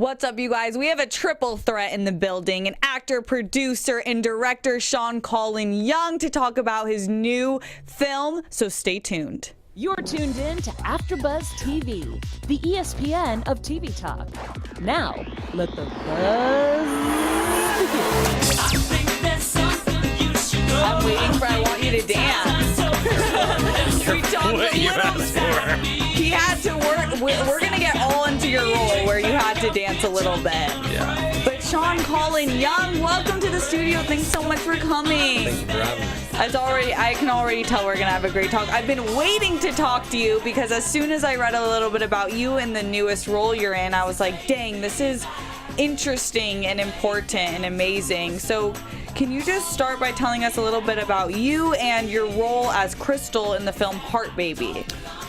What's up, you guys? We have a triple threat in the building, an actor, producer, and director, Shawn-Caulin Young, to talk about his new film, so stay tuned. You're tuned in to AfterBuzz TV, the ESPN of TV talk. Now, let the buzz begin. I'm waiting for I Want You to Dance. We talked a little. He had to work. We're going to get all into your role where you had to dance a little bit. Yeah. But Shawn-Caulin Young, welcome to the studio. Thanks so much for coming. Thank you for having me. I can already tell we're going to have a great talk. I've been waiting to talk to you because as soon as I read a little bit about you and the newest role you're in, I was like, dang, this is interesting and important and amazing. So can you just start by telling us a little bit about you and your role as Crystal in the film Heart Baby?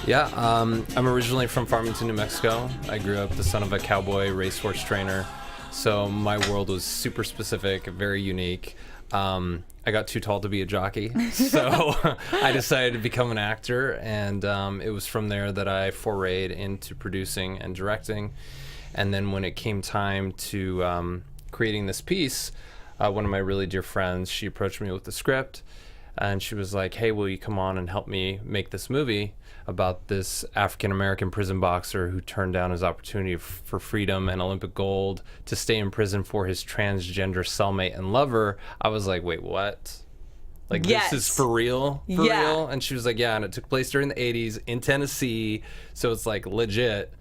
Yeah, I'm originally from Farmington, New Mexico. I grew up the son of a cowboy racehorse trainer, so my world was super specific, very unique. I got too tall to be a jockey, so I decided to become an actor, and it was from there that I forayed into producing and directing. And then when it came time to creating this piece, one of my really dear friends, she approached me with the script, and she was like, hey, will you come on and help me make this movie about this African-American prison boxer who turned down his opportunity for freedom and Olympic gold to stay in prison for his transgender cellmate and lover. I was like, wait, what? Like, yes. This is for real? For real? And she was like, yeah, and it took place during the 80s in Tennessee, so it's like legit.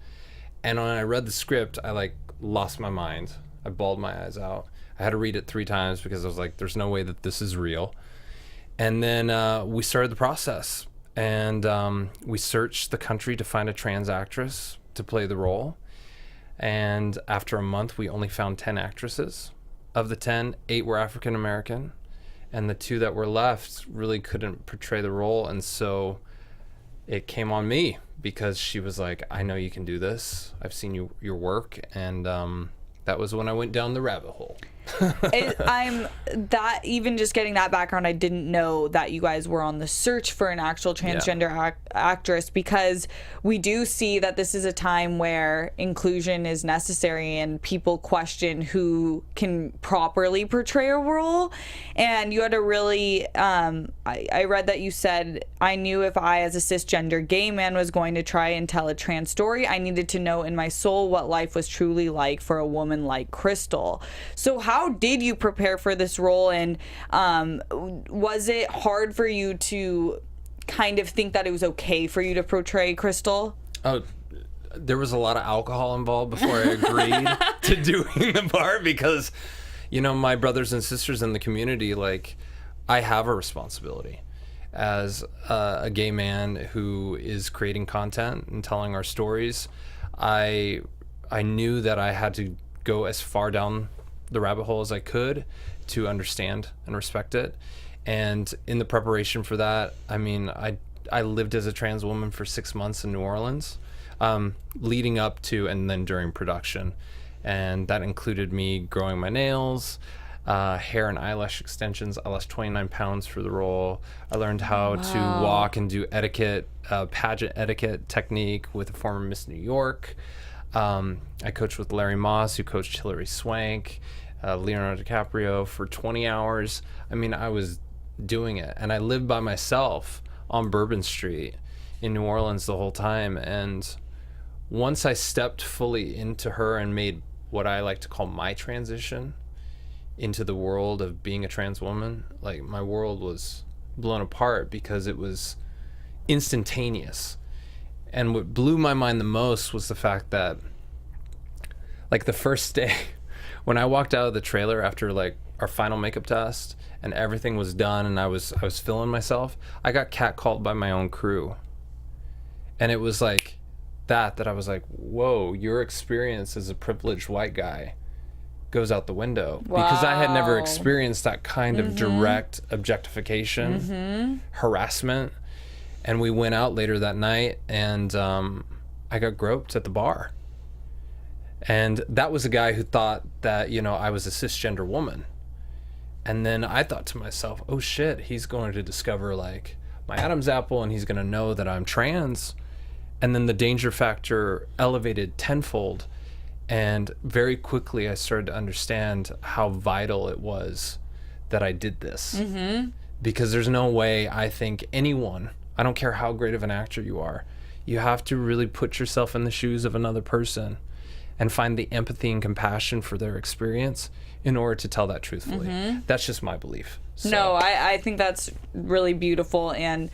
And when I read the script, I like lost my mind. I bawled my eyes out. I had to read it 3 times because I was like, there's no way that this is real. And then we started the process. And we searched the country to find a trans actress to play the role. And after a month, we only found 10 actresses. Of the 10, 8 were African American. And the 2 that were left really couldn't portray the role. And so it came on me because she was like, I know you can do this. I've seen your work. And that was when I went down the rabbit hole. Even just getting that background, I didn't know that you guys were on the search for an actual transgender actress, because we do see that this is a time where inclusion is necessary and people question who can properly portray a role. And you had a really I read that you said, I knew if I as a cisgender gay man was going to try and tell a trans story, I needed to know in my soul what life was truly like for a woman like Crystal. So how did you prepare for this role, and was it hard for you to kind of think that it was okay for you to portray Crystal? Oh, there was a lot of alcohol involved before I agreed to doing the part, because, you know, my brothers and sisters in the community, like, I have a responsibility as a gay man who is creating content and telling our stories. I knew that I had to go as far down the rabbit hole as I could to understand and respect it. And in the preparation for that, I mean, I lived as a trans woman for 6 months in New Orleans, leading up to and then during production. And that included me growing my nails, hair and eyelash extensions. I lost 29 pounds for the role. I learned how to walk and do etiquette, pageant etiquette technique with a former Miss New York. I coached with Larry Moss, who coached Hilary Swank, Leonardo DiCaprio for 20 hours. I mean, I was doing it. And I lived by myself on Bourbon Street in New Orleans the whole time. And once I stepped fully into her and made what I like to call my transition into the world of being a trans woman, like, my world was blown apart because it was instantaneous. And what blew my mind the most was the fact that, like, the first day when I walked out of the trailer after, like, our final makeup test and everything was done and I was feeling myself, I got catcalled by my own crew. And it was like that I was like, whoa, your experience as a privileged white guy goes out the window. Wow. Because I had never experienced that kind of direct objectification, harassment. And we went out later that night, and I got groped at the bar. And that was a guy who thought that, you know, I was a cisgender woman. And then I thought to myself, oh shit, he's going to discover, like, my Adam's apple, and he's going to know that I'm trans. And then the danger factor elevated tenfold. And very quickly, I started to understand how vital it was that I did this. Mm-hmm. Because there's no way I think anyone, I don't care how great of an actor you are, you have to really put yourself in the shoes of another person and find the empathy and compassion for their experience in order to tell that truthfully. Mm-hmm. That's just my belief. So. No, I think that's really beautiful. And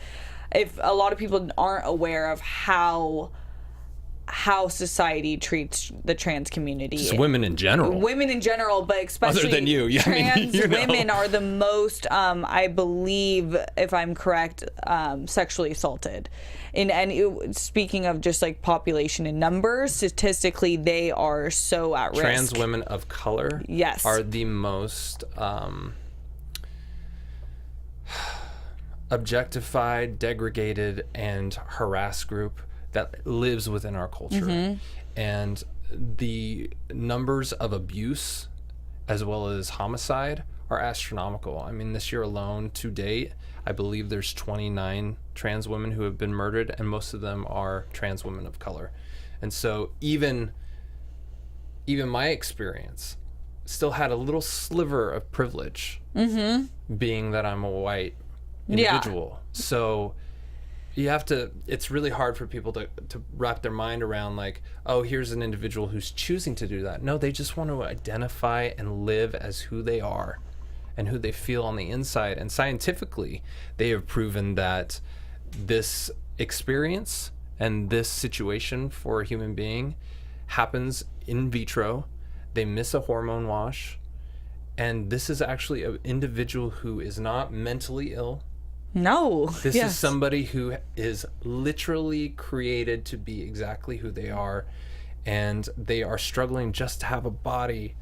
if a lot of people aren't aware of how society treats the trans community. Just women in general. Women in general, but especially other than you. Yeah, trans women are the most, I believe, if I'm correct, sexually assaulted. Speaking of just like population and numbers, statistically, they are so at risk. Trans women of color yes. are the most objectified, degraded, and harassed group that lives within our culture. Mm-hmm. And the numbers of abuse as well as homicide are astronomical. I mean, this year alone to date, I believe there's 29 trans women who have been murdered, and most of them are trans women of color. And so even my experience still had a little sliver of privilege, mm-hmm. being that I'm a white individual. Yeah. So you have to, it's really hard for people to wrap their mind around like, oh, here's an individual who's choosing to do that. No, they just want to identify and live as who they are and who they feel on the inside. And scientifically, they have proven that this experience and this situation for a human being happens in vitro. They miss a hormone wash. And this is actually an individual who is not mentally ill. No. This is somebody who is literally created to be exactly who they are, and they are struggling just to have a body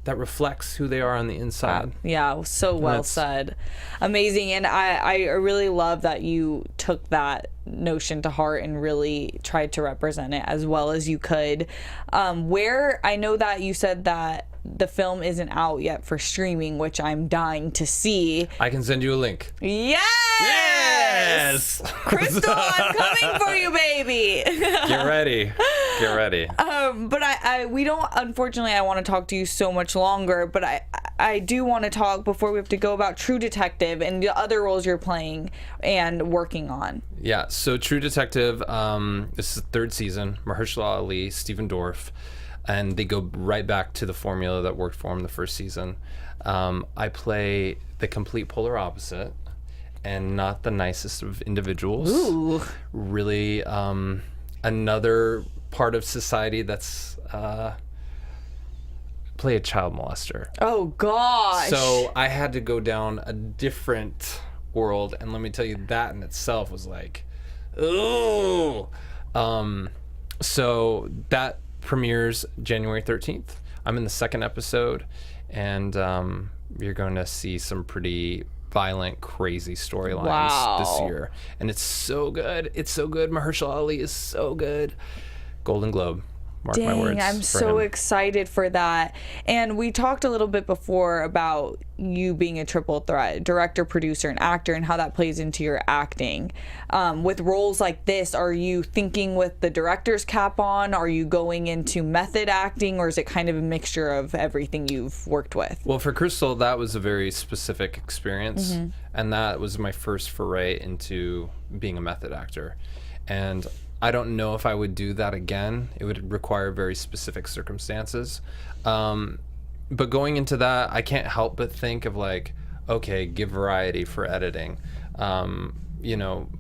that reflects who they are on the inside. Yeah, so well said. Amazing. And I really love that you took that notion to heart and really tried to represent it as well as you could. Where I know that you said that the film isn't out yet for streaming, which I'm dying to see. I can send you a link. Yes! Yes! Crystal, I'm coming for you, baby. Get ready. Get ready. But we don't, unfortunately, I want to talk to you so much longer, but I do want to talk before we have to go about True Detective and the other roles you're playing and working on. Yeah, so True Detective, this is the third season. Mahershala Ali, Stephen Dorff. And they go right back to the formula that worked for him the first season. I play the complete polar opposite and not the nicest of individuals. Ooh. Really another part of society that's play a child molester. Oh, gosh. So I had to go down a different world. And let me tell you, that in itself was like, ooh. So that premieres January 13th. I'm in the second episode, and you're going to see some pretty violent, crazy storylines this year. And it's so good. It's so good. Mahershala Ali is so good. Golden Globe. Mark my words. I'm so excited for that. And we talked a little bit before about you being a triple threat, director, producer, and actor, and how that plays into your acting. With roles like this, are you thinking with the director's cap on? Are you going into method acting, or is it kind of a mixture of everything you've worked with? Well, for Crystal, that was a very specific experience, mm-hmm. and that was my first foray into being a method actor. And I don't know if I would do that again. It would require very specific circumstances. But going into that, I can't help but think of like, okay, give variety for editing. You know,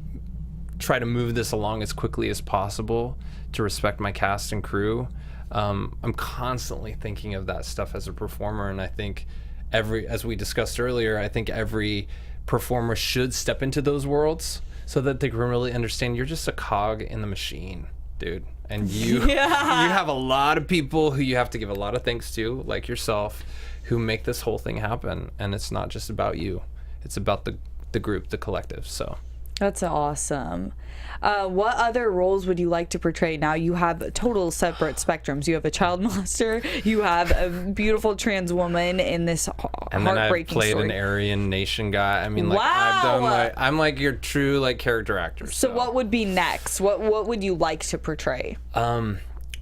try to move this along as quickly as possible to respect my cast and crew. I'm constantly thinking of that stuff as a performer, and I think as we discussed earlier, I think every performer should step into those worlds so that they can really understand you're just a cog in the machine, dude. And you you have a lot of people who you have to give a lot of thanks to, like yourself, who make this whole thing happen. And it's not just about you. It's about the group, the collective. So that's awesome. What other roles would you like to portray? Now you have total separate spectrums. You have a child molester. You have a beautiful trans woman in this heartbreaking and then I played story. An Aryan Nation guy. I mean, like I've done I'm like your true like character actor. So what would be next? What would you like to portray?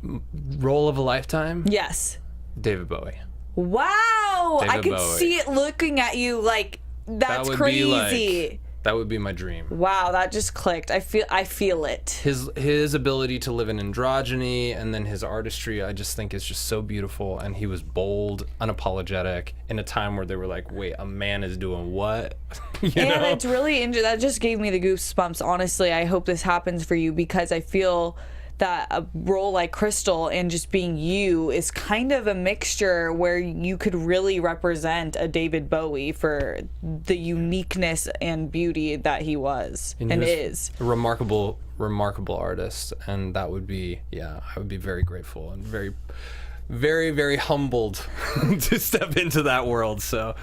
Role of a lifetime? Yes. David Bowie. Wow. I David could Bowie. see it looking at you like that's would crazy. That would be my dream. Wow, that just clicked. I feel it. His ability to live in androgyny and then his artistry, I just think is just so beautiful. And he was bold, unapologetic in a time where they were like, wait, a man is doing what? And it's really that just gave me the goosebumps. Honestly, I hope this happens for you because I feel that a role like Crystal and just being you is kind of a mixture where you could really represent a David Bowie for the uniqueness and beauty that he was and is. A remarkable artist, and that would be, I would be very grateful and very, very, very humbled to step into that world. So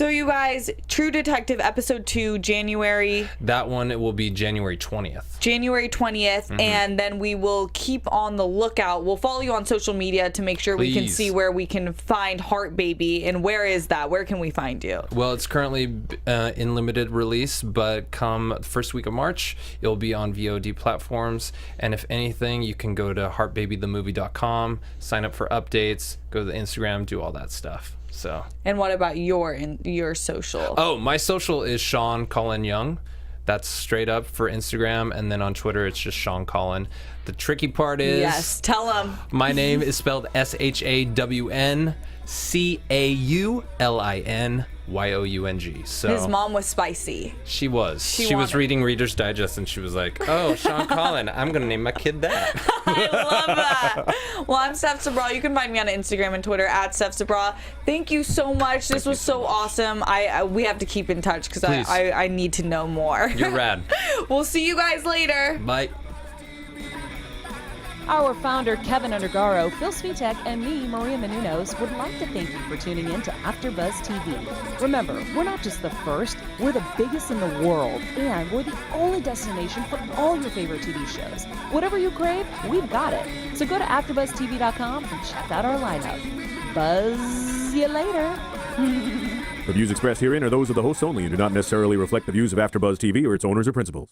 you guys, True Detective episode 2, January. That one, it will be January 20th. January 20th, and then we will keep on the lookout. We'll follow you on social media to make sure we can see where we can find Heart Baby. And where is that? Where can we find you? Well, it's currently in limited release, but come first week of March, it'll be on VOD platforms. And if anything, you can go to heartbabythemovie.com, sign up for updates, go to the Instagram, do all that stuff. And what about your social? Oh, my social is Shawn-Caulin Young. That's straight up for Instagram, and then on Twitter it's just Shawn-Caulin. The tricky part is, yes, tell them. My name is spelled ShawnCaulin So his mom was spicy. She was. She was reading Reader's Digest, and she was like, "Oh, Shawn-Caulin, I'm gonna name my kid that." I love that. Well, I'm Steph Sabraw. You can find me on Instagram and Twitter at Steph Sabraw. Thank you so much. This was so awesome. We have to keep in touch because I need to know more. You're rad. We'll see you guys later. Bye. Our founder, Keven Undergaro, Phil Svitek, and me, Maria Menounos, would like to thank you for tuning in to AfterBuzz TV. Remember, we're not just the first, we're the biggest in the world, and we're the only destination for all your favorite TV shows. Whatever you crave, we've got it. So go to AfterBuzzTV.com and check out our lineup. Buzz you later. The views expressed herein are those of the hosts only and do not necessarily reflect the views of AfterBuzz TV or its owners or principals.